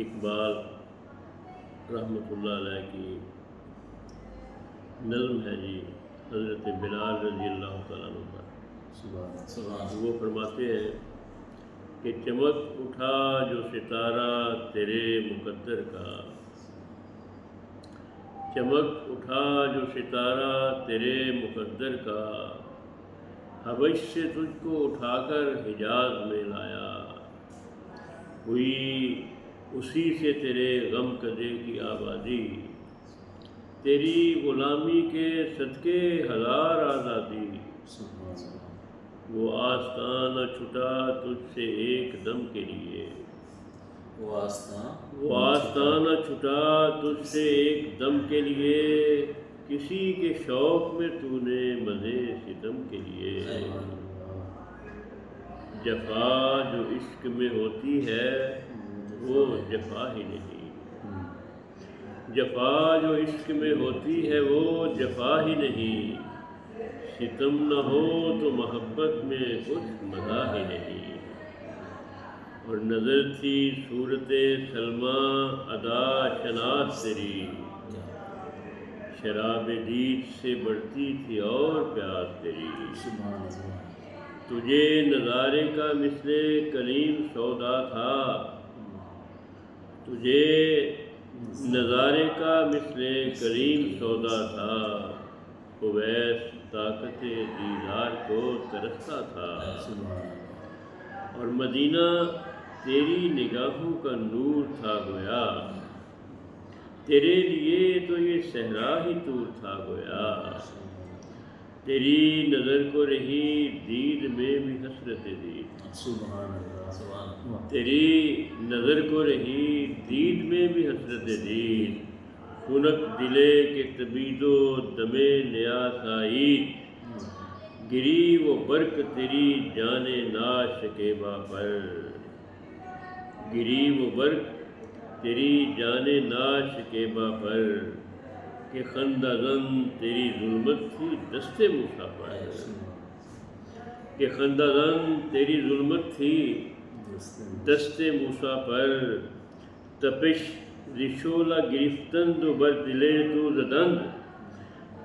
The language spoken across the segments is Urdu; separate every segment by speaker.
Speaker 1: اقبال رحمۃ اللہ علیہ کی نظم ہے جی، حضرت بلال رضی اللہ تعالیٰ عنہ پر۔ وہ فرماتے ہیں کہ چمک اٹھا جو ستارہ تیرے مقدر کا، چمک اٹھا جو ستارہ تیرے مقدر کا، حبش سے تجھ کو اٹھا کر حجاز میں لایا، ہوئی اسی سے تیرے غم کدے کی آبادی، تیری غلامی کے صدقے ہزار آزادی، وہ آستاں نہ چھٹا تجھ سے ایک دم کے لیے، وہ آستاں نہ چھٹا تجھ سے ایک دم کے لیے، کسی کے شوق میں تو نے مزے ستم کے لیے، جفا جو عشق میں ہوتی ہے وہ جفا ہی نہیں، جفا جو عشق میں ہوتی ہے وہ جفا ہی نہیں، ستم نہ ہو تو محبت میں کچھ مزہ ہی نہیں، اور نظر تھی صورت سلمیٰ ادا شناس تیری، شراب دید سے بڑھتی تھی اور پیاس تیری، تجھے نظارے کا مثل کلیم سودا تھا، تجھے نظارے کا مثل کلیم سودا تھا، اویس طاقت دیدار کو ترستا تھا، اور مدینہ تیری نگاہوں کا نور تھا گویا، تیرے لیے تو یہ صحرا ہی طور تھا گویا، تیری نظر کو رہی دید میں بھی حسرت دید، تیری نظر کو رہی دید میں بھی حسرت دید، خنک دلے کے تبید و دم نیاز آئی، گری وہ برق تیری جان ناز شکیبہ پر، گری وہ برق تیری جان ناز شکیبہ پر، کہ خندہ زن تیری ظلمت تھی دست موسیٰ پر، کہ خندہ زن تیری ظلمت تھی دست موسیٰ پر، تپش ز شعلہ گرفتند و بر دل تو زدند،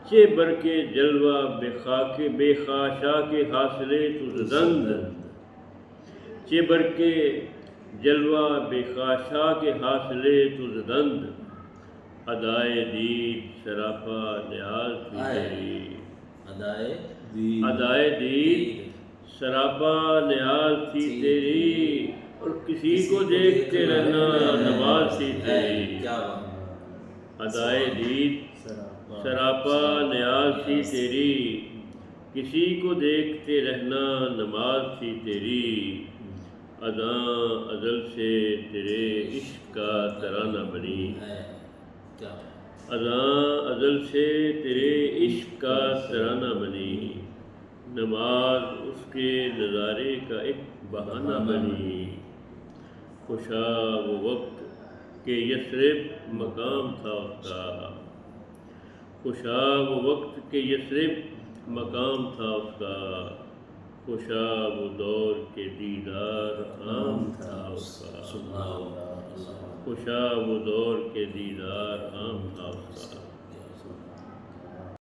Speaker 1: چہ برق جلوہ بے خاشاک حاصل تو زدند، چہ برق جلوہ بے خاشاک حاصل تو زدند، ادائے دید سراپا نیاز تھی تیری، ادائے دید سراپا نیاز تھی تیری، اور کسی کو دیکھتے رہنا نماز تھی تیری، ادائے دید سراپا نیاز تھی تیری، کسی کو دیکھتے رہنا نماز تھی تیری، اذاں ازل سے تیرے عشق کا ترانہ بنی، اذاں ازل سے تیرے عشق کا ترانہ بنی، نماز اس کے نظارے کا ایک بہانہ بنی، خوشا وہ وقت کہ یثرب مقام تھا اس کا، خوشا وہ وقت کہ یثرب مقام تھا اس کا، خوشا وہ دور کے دیدار عام تھا اس کا، خوشا وہ دور کے دیدار عام تھا اس کا۔